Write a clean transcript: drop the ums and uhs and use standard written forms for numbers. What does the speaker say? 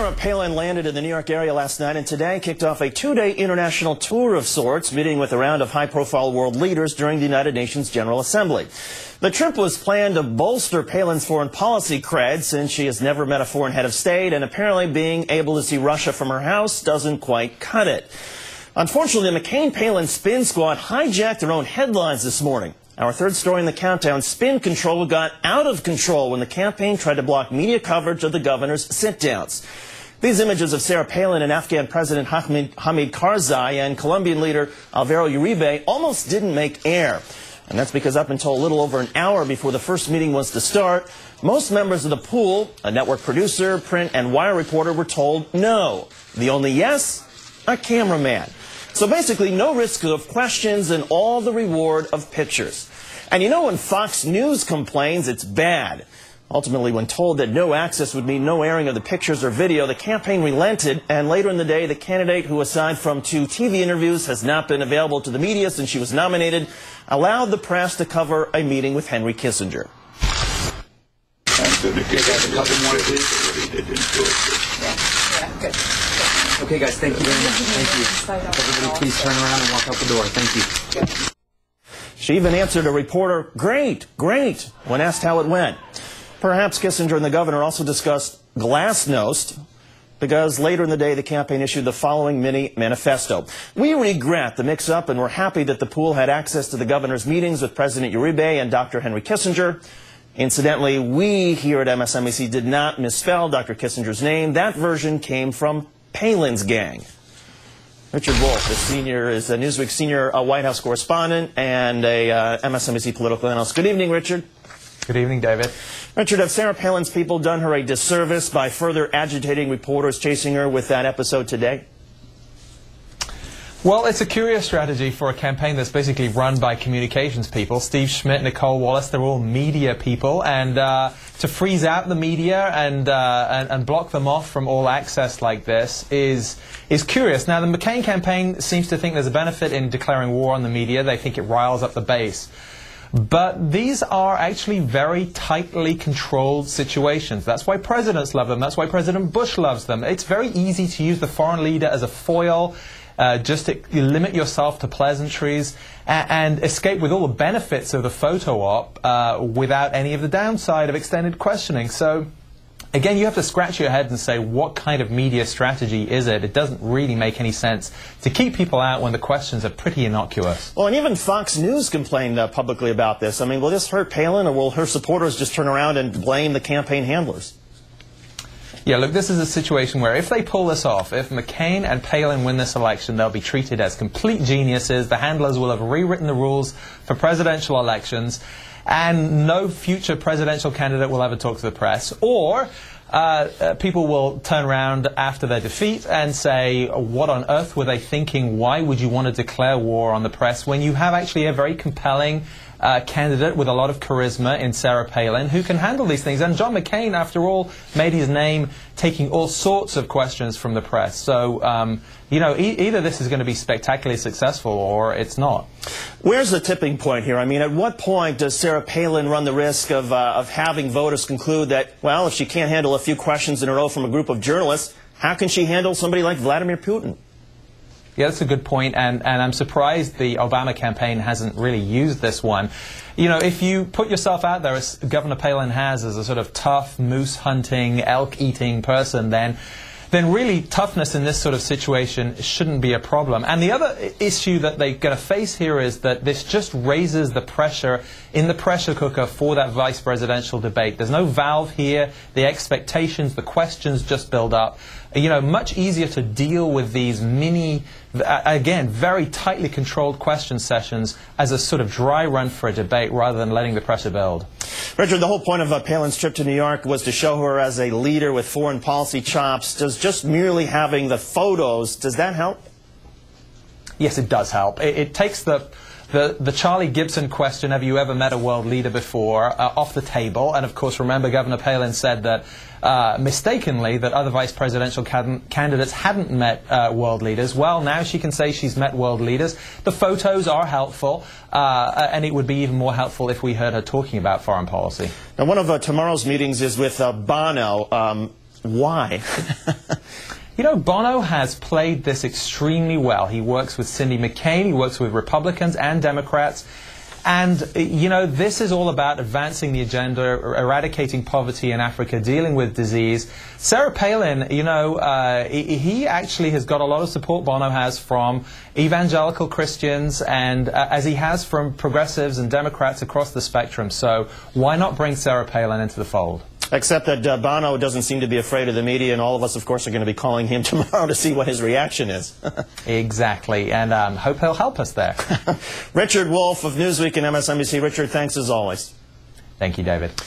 Sarah Palin landed in the New York area last night and today kicked off a two-day international tour of sorts, meeting with a round of high-profile world leaders during the United Nations General Assembly. The trip was planned to bolster Palin's foreign policy cred, since she has never met a foreign head of state, and apparently being able to see Russia from her house doesn't quite cut it. Unfortunately, the McCain-Palin spin squad hijacked their own headlines this morning. Our third story in the countdown, spin control got out of control when the campaign tried to block media coverage of the governor's sit-downs. These images of Sarah Palin and Afghan President Hamid Karzai and Colombian leader Alvaro Uribe almost didn't make air. And that's because up until a little over an hour before the first meeting was to start, most members of the pool, a network producer, print and wire reporter, were told no. The only yes, a cameraman. So basically, no risk of questions and all the reward of pictures. And you know, when Fox News complains, it's bad. Ultimately, when told that no access would mean no airing of the pictures or video, the campaign relented, and later in the day, the candidate, who aside from 2 TV interviews has not been available to the media since she was nominated, allowed the press to cover a meeting with Henry Kissinger. Okay, guys, thank you very much. Thank you. Everybody please turn around and walk out the door. Thank you. She even answered a reporter, "Great, great," when asked how it went. Perhaps Kissinger and the governor also discussed glasnost, because later in the day the campaign issued the following mini manifesto. "We regret the mix-up, and we're happy that the pool had access to the governor's meetings with President Uribe and Dr. Henry Kissinger. Incidentally, we here at MSNBC did not misspell Dr. Kissinger's name. That version came from Palin's gang." Richard Wolffe is a Newsweek senior White House correspondent and a MSNBC political analyst. Good evening, Richard. Good evening, David. Richard, have Sarah Palin's people done her a disservice by further agitating reporters chasing her with that episode today? Well, it's a curious strategy for a campaign that's basically run by communications people. Steve Schmidt, Nicole Wallace, they're all media people, and to freeze out the media and block them off from all access like this is curious. Now, the McCain campaign seems to think there's a benefit in declaring war on the media. They think it riles up the base. But these are actually very tightly controlled situations. That's why presidents love them. That's why President Bush loves them. It's very easy to use the foreign leader as a foil. Just to limit yourself to pleasantries and escape with all the benefits of the photo op without any of the downside of extended questioning. So, again, you have to scratch your head and say, what kind of media strategy is it? It doesn't really make any sense to keep people out when the questions are pretty innocuous. Well, and even Fox News complained publicly about this. I mean, will this hurt Palin, or will her supporters just turn around and blame the campaign handlers? Yeah, look, this is a situation where if they pull this off, if McCain and Palin win this election, they'll be treated as complete geniuses. The handlers will have rewritten the rules for presidential elections, and no future presidential candidate will ever talk to the press. Or people will turn around after their defeat and say, what on earth were they thinking? Why would you want to declare war on the press when you have actually a very compelling candidate with a lot of charisma in Sarah Palin who can handle these things? And John McCain, after all, made his name taking all sorts of questions from the press. So, you know, either this is going to be spectacularly successful or it's not. Where's the tipping point here? I mean, at what point does Sarah Palin run the risk of having voters conclude that, well, if she can't handle a few questions in a row from a group of journalists, how can she handle somebody like Vladimir Putin? Yeah, that's a good point, and I'm surprised the Obama campaign hasn't really used this one. You know, if you put yourself out there, as Governor Palin has, as a sort of tough, moose-hunting, elk-eating person, then really toughness in this sort of situation shouldn't be a problem. And the other issue that they're going to face here is that this just raises the pressure in the pressure cooker for that vice presidential debate. There's no valve here. The expectations, the questions just build up. You know, much easier to deal with these mini, again, very tightly controlled question sessions as a sort of dry run for a debate rather than letting the pressure build. Richard, the whole point of Palin's trip to New York was to show her as a leader with foreign policy chops. Does just merely having the photos, does that help? Yes, it does help. It takes the Charlie Gibson question, have you ever met a world leader before, off the table. And of course, remember, Governor Palin said that mistakenly that other vice presidential candidates hadn't met world leaders. Well, now she can say she's met world leaders. The photos are helpful, and it would be even more helpful if we heard her talking about foreign policy. Now, one of tomorrow's meetings is with Bono. Why? You know, Bono has played this extremely well. He works with Cindy McCain, he works with Republicans and Democrats. And, you know, this is all about advancing the agenda, eradicating poverty in Africa, dealing with disease. Sarah Palin, you know, he actually has got a lot of support, Bono has, from evangelical Christians and as he has from progressives and Democrats across the spectrum. So why not bring Sarah Palin into the fold? Except that Bono doesn't seem to be afraid of the media, and all of us, of course, are going to be calling him tomorrow to see what his reaction is. Exactly, and hope he'll help us there. Richard Wolffe of Newsweek and MSNBC. Richard, thanks as always. Thank you, David.